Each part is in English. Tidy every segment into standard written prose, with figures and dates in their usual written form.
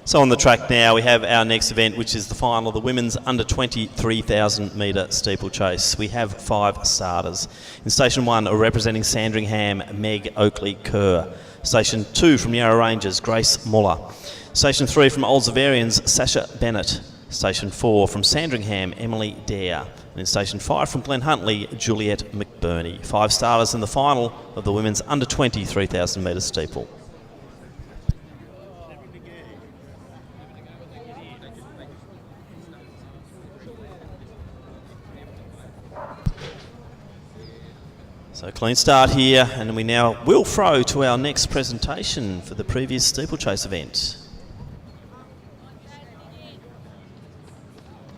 So on the track now, we have our next event, which is the final of the women's under 20 3,000 metre steeplechase. We have 5 starters. In Station 1, representing Sandringham, Meg Oakley-Kerr. Station 2 from Yarra Rangers, Grace Muller. Station 3 from Oldsavarians, Sasha Bennett. Station 4 from Sandringham, Emily Dare. And in Station 5 from Glen Huntly, Juliet McBurney. 5 starters in the final of the women's under 20 3,000 metre steeple. So clean start here, and we now will throw to our next presentation for the previous steeplechase event.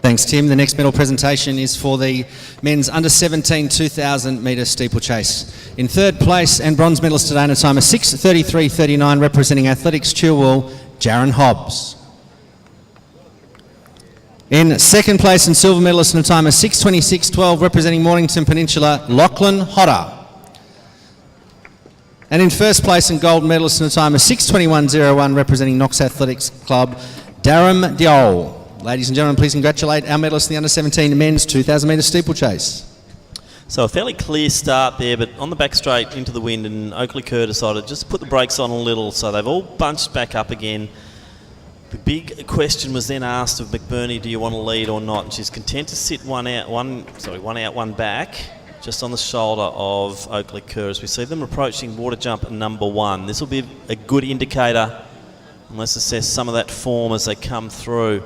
Thanks, Tim. The next medal presentation is for the men's under 17 2,000 metre steeplechase. In third place and bronze medalist today in a time of 6:33.39, representing Athletics Chilwell, Jaron Hobbs. In second place and silver medalist in a time of 6:26.12, representing Mornington Peninsula, Lachlan Hodder. And in first place and gold medalist in a time of 6:21.01, representing Knox Athletics Club, Darren Diol. Ladies and gentlemen, please congratulate our medalists in the under 17 men's 2,000 metre steeplechase. So a fairly clear start there, but on the back straight into the wind, and Oakley-Kerr decided just to put the brakes on a little, so they've all bunched back up again. The big question was then asked of McBurney, do you want to lead or not? And she's content to sit one out, one back, just on the shoulder of Oakley-Kerr as we see them approaching water jump number 1. This will be a good indicator, and let's assess some of that form as they come through.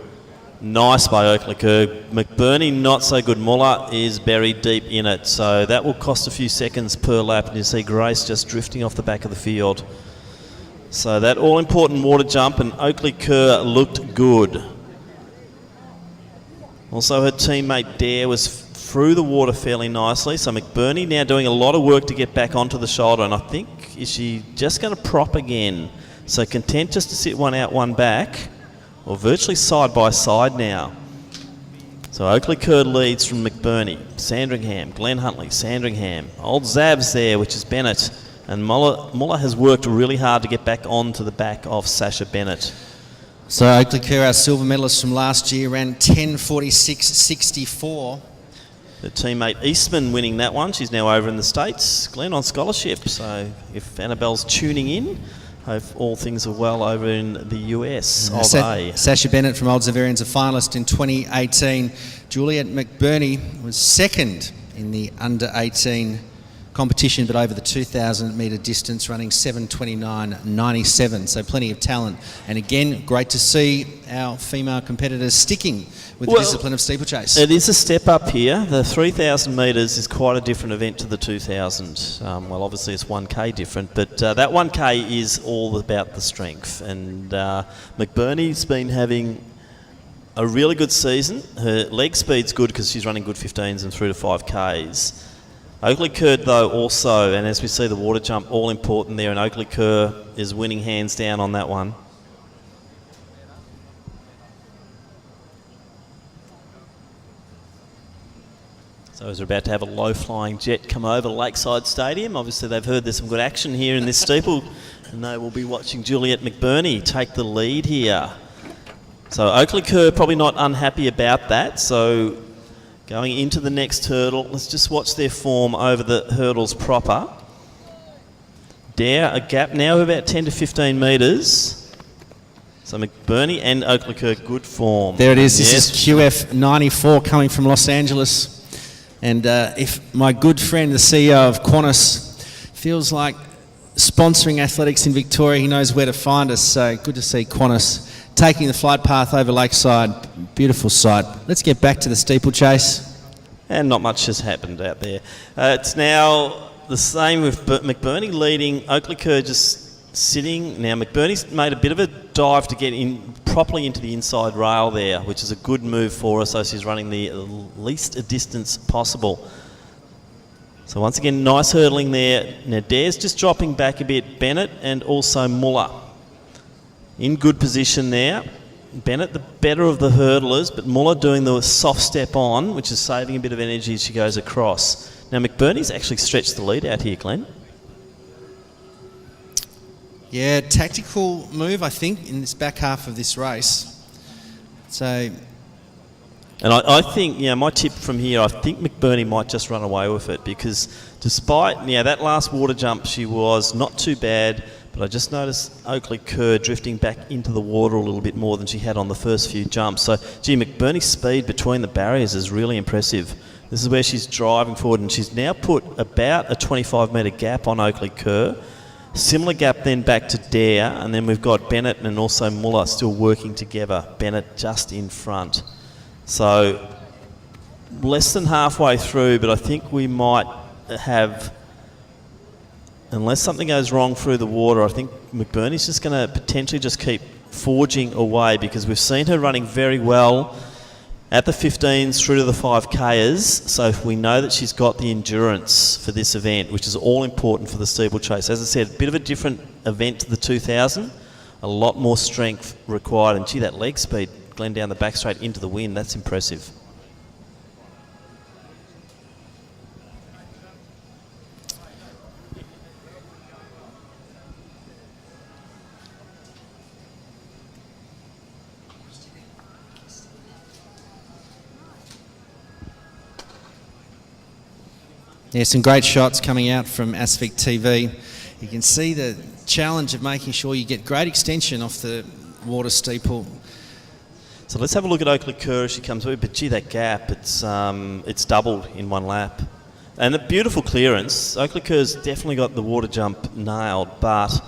Nice by Oakley-Kerr. McBurney not so good. Muller is buried deep in it, so that will cost a few seconds per lap, and you see Grace just drifting off the back of the field. So that all-important water jump, and Oakley-Kerr looked good. Also her teammate Dare was through the water fairly nicely, so McBurney now doing a lot of work to get back onto the shoulder, and I think, is she just going to prop again? So content just to sit one out, one back, or virtually side by side now. So Oakley-Kerr leads from McBurney, Sandringham, Glen Huntly, Sandringham, Old Zabs there, which is Bennett, and Muller has worked really hard to get back onto the back of Sasha Bennett. So Oakley-Kerr, our silver medalist from last year, ran 10:46.64. Her teammate Eastman winning that one. She's now over in the States. Glenn on scholarship, so if Annabelle's tuning in, hope all things are well over in the US. Sasha Bennett from Oldsavarians, a finalist in 2018. Juliet McBurney was second in the under 18 competition, but over the 2,000 metre distance, running 7:29.97, so plenty of talent. And again, great to see our female competitors sticking with the discipline of steeplechase. It is a step up here. The 3,000 metres is quite a different event to the 2,000. Well, obviously it's 1K different, but that 1K is all about the strength. And McBurney's been having a really good season. Her leg speed's good because she's running good 15s and through to 5Ks. Oakley-Kerr, though, also, and as we see the water jump, all important there, and Oakley-Kerr is winning hands down on that one. So as we're about to have a low-flying jet come over Lakeside Stadium, obviously they've heard there's some good action here in this steeple, and they will be watching Juliet McBurney take the lead here. So Oakley-Kerr probably not unhappy about that, so going into the next hurdle, let's just watch their form over the hurdles proper. Dare, a gap now of about 10 to 15 metres. So McBurney and Oakley-Kerr, good form. There it is. This is QF 94 coming from Los Angeles. And if my good friend, the CEO of Qantas, feels like sponsoring athletics in Victoria, he knows where to find us. So good to see Qantas taking the flight path over Lakeside. Beautiful sight. Let's get back to the steeplechase. And not much has happened out there. It's now the same with McBurney leading, Oakley-Kerr just sitting. Now McBurney's made a bit of a dive to get in properly into the inside rail there, which is a good move for her, so she's running the least distance possible. So once again, nice hurdling there. Now Dare's just dropping back a bit. Bennett and also Muller in good position there. Bennett the better of the hurdlers, but Muller doing the soft step on, which is saving a bit of energy as she goes across. Now McBurney's actually stretched the lead out here, Glenn. Yeah, tactical move, I think, in this back half of this race. So, and I think, my tip from here, I think McBurney might just run away with it, because despite, that last water jump, she was not too bad, but I just noticed Oakley Kerr drifting back into the water a little bit more than she had on the first few jumps. So, McBurney's speed between the barriers is really impressive. This is where she's driving forward, and she's now put about a 25-metre gap on Oakley Kerr. Similar gap then back to Dare, and then we've got Bennett and also Muller still working together. Bennett just in front. So less than halfway through, but I think we might have, unless something goes wrong through the water, I think McBurney's just going to potentially just keep forging away, because we've seen her running very well at the 15s through to the 5Ks, so we know that she's got the endurance for this event, which is all important for the steeplechase. As I said, a bit of a different event to the 2000, a lot more strength required, and gee, that leg speed, Glenn, down the back straight into the wind, that's impressive. Yeah, some great shots coming out from ASVIC TV. You can see the challenge of making sure you get great extension off the water steeple. So let's have a look at Oakley Kerr as she comes through. But gee, that gap, it's doubled in one lap. And a beautiful clearance. Oakley Kerr's definitely got the water jump nailed, but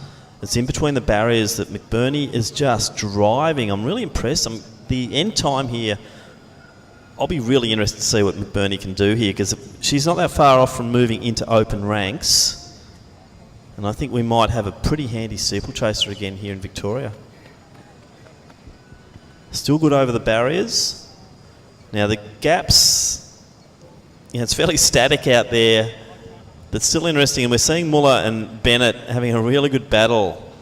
it's in between the barriers that McBurney is just driving. I'm really impressed. The end time here, I'll be really interested to see what McBurney can do here, because she's not that far off from moving into open ranks. And I think we might have a pretty handy steeplechaser again here in Victoria. Still good over the barriers. Now the gaps, it's fairly static out there, but still interesting. And we're seeing Muller and Bennett having a really good battle.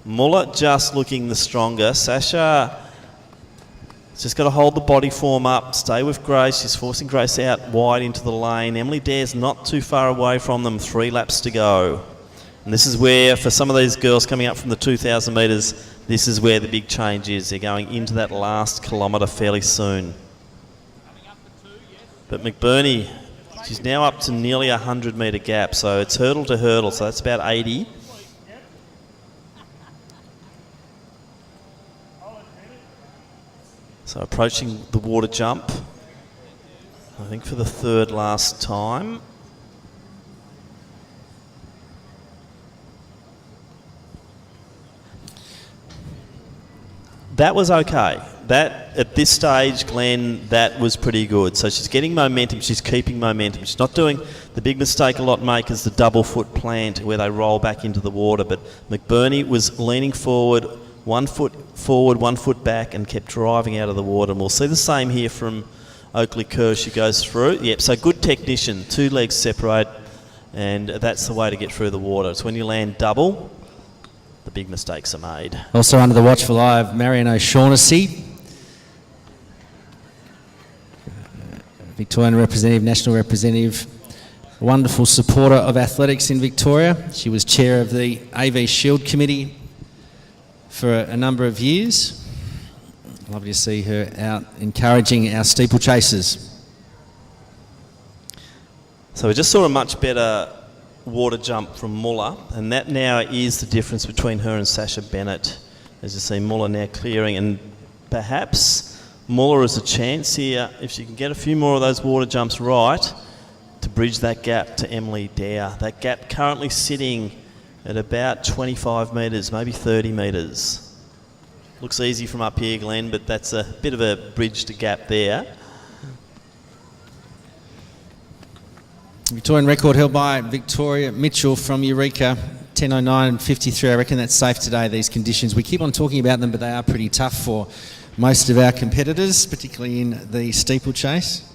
Muller just looking the stronger. Sasha just got to hold the body form up, stay with Grace. She's forcing Grace out wide into the lane. Emily Dare's not too far away from them, 3 laps to go. And this is where, for some of these girls coming up from the 2,000 metres, this is where the big change is. They're going into that last kilometre fairly soon. But McBurney, she's now up to nearly a 100-metre gap, so it's hurdle to hurdle, so that's about 80. So approaching the water jump, I think for the third last time. That was okay. That, at this stage, Glenn, that was pretty good. So she's getting momentum, she's keeping momentum. She's not doing the big mistake a lot make is the double foot plant where they roll back into the water. But McBurney was leaning forward, 1 foot forward, 1 foot back, and kept driving out of the water. And we'll see the same here from Oakley Kerr. She goes through. Yep, so good technician. 2 legs separate, and that's the way to get through the water. It's when you land double, the big mistakes are made. Also under the watchful eye of Marion O'Shaughnessy, Victorian representative, national representative, a wonderful supporter of athletics in Victoria. She was chair of the AV Shield Committee for a number of years. Lovely to see her out encouraging our steeplechasers. So we just saw a much better water jump from Muller, and that now is the difference between her and Sasha Bennett. As you see, Muller now clearing, and perhaps Muller has a chance here, if she can get a few more of those water jumps right, to bridge that gap to Emily Dare. That gap currently sitting at about 25 metres, maybe 30 metres. Looks easy from up here, Glenn, but that's a bit of a bridge to gap there. Victorian record held by Victoria Mitchell from Eureka, 10:09.53. I reckon that's safe today, these conditions. We keep on talking about them, but they are pretty tough for most of our competitors, particularly in the steeplechase.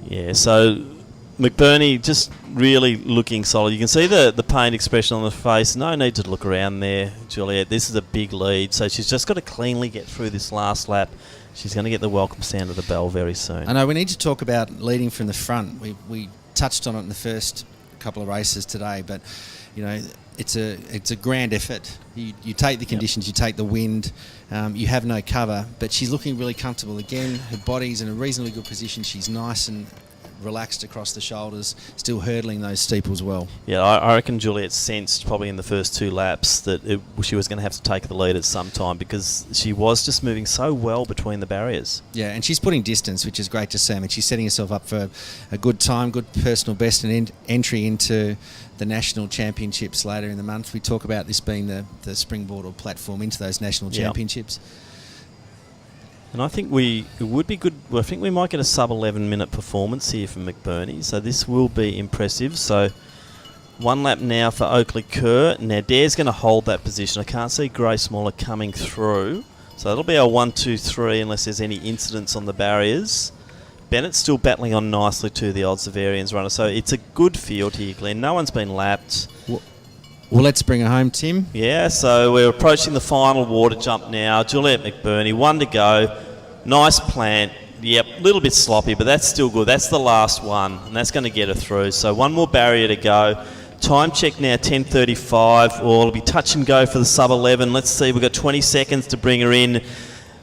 Yeah, so McBurney just really looking solid. You can see the pain expression on the face. No need to look around there, Juliet. This is a big lead, so she's just got to cleanly get through this last lap. She's going to get the welcome sound of the bell very soon. I know we need to talk about leading from the front. We touched on it in the first couple of races today, but you know, it's a grand effort. You take the conditions, you take the wind, you have no cover, but she's looking really comfortable again. Her body's in a reasonably good position. She's nice and relaxed across the shoulders, still hurdling those steeples well. Yeah, I reckon Juliet sensed probably in the first 2 laps that she was going to have to take the lead at some time, because she was just moving so well between the barriers. Yeah, and she's putting distance, which is great to see. I mean, she's setting herself up for a good time, good personal best, and entry into the national championships later in the month. We talk about this being the springboard or platform into those national championships. And I think it would be good. Well, I think we might get a sub 11-minute performance here from McBurney, so this will be impressive. So 1 lap now for Oakley Kerr. Now Dare's going to hold that position. I can't see Grace Muller coming through, so it'll be our 1, 2, 3 unless there's any incidents on the barriers. Bennett's still battling on nicely to the Oldsavarians runner, so it's a good field here, Glenn. No one's been lapped. Well, let's bring her home, Tim. Yeah, so we're approaching the final water jump now. Juliet McBurney, 1 to go. Nice plant. Yep, a little bit sloppy, but that's still good. That's the last one, and that's going to get her through. So 1 more barrier to go. Time check now, 10:35. Or it'll be touch and go for the sub 11. Let's see, we've got 20 seconds to bring her in.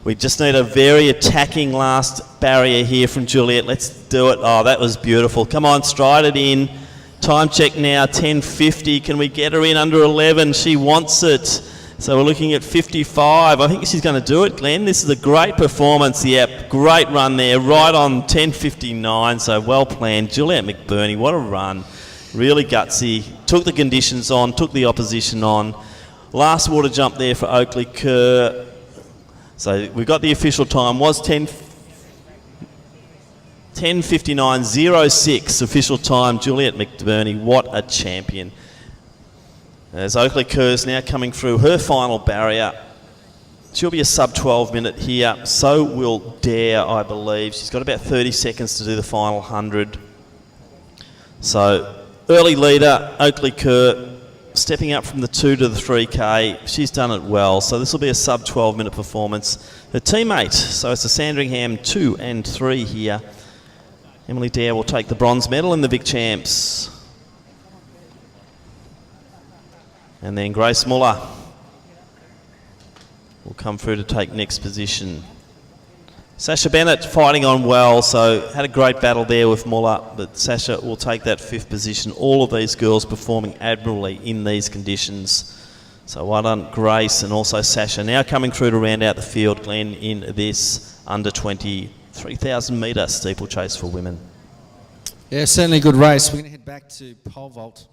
We just need a very attacking last barrier here from Juliet. Let's do it. Oh, that was beautiful. Come on, stride it in. Time check now, 10:50. Can we get her in under 11? She wants it. So we're looking at 55. I think she's going to do it, Glenn. This is a great performance. Yep, great run there, right on 10:59. So well planned. Juliet McBurney, what a run. Really gutsy. Took the conditions on, took the opposition on. Last water jump there for Oakley Kerr. So we got the official time, was 10:59.06 official time. Juliet McBurney, what a champion. As Oakley Kerr's now coming through her final barrier. She'll be a sub 12 minute here. So will Dare, I believe. She's got about 30 seconds to do the final 100. So early leader, Oakley Kerr, stepping up from the 2 to the 3K. She's done it well. So this will be a sub 12 minute performance. Her teammate, so it's the Sandringham 2 and 3 here. Emily Dare will take the bronze medal in the Vic Champs. And then Grace Muller will come through to take next position. Sasha Bennett fighting on well, so had a great battle there with Muller, but Sasha will take that 5th position. All of these girls performing admirably in these conditions. So well done, Grace, and also Sasha. Now coming through to round out the field, Glenn, in this under 20 3,000 metre steeplechase for women. Yeah, certainly a good race. We're going to head back to pole vault.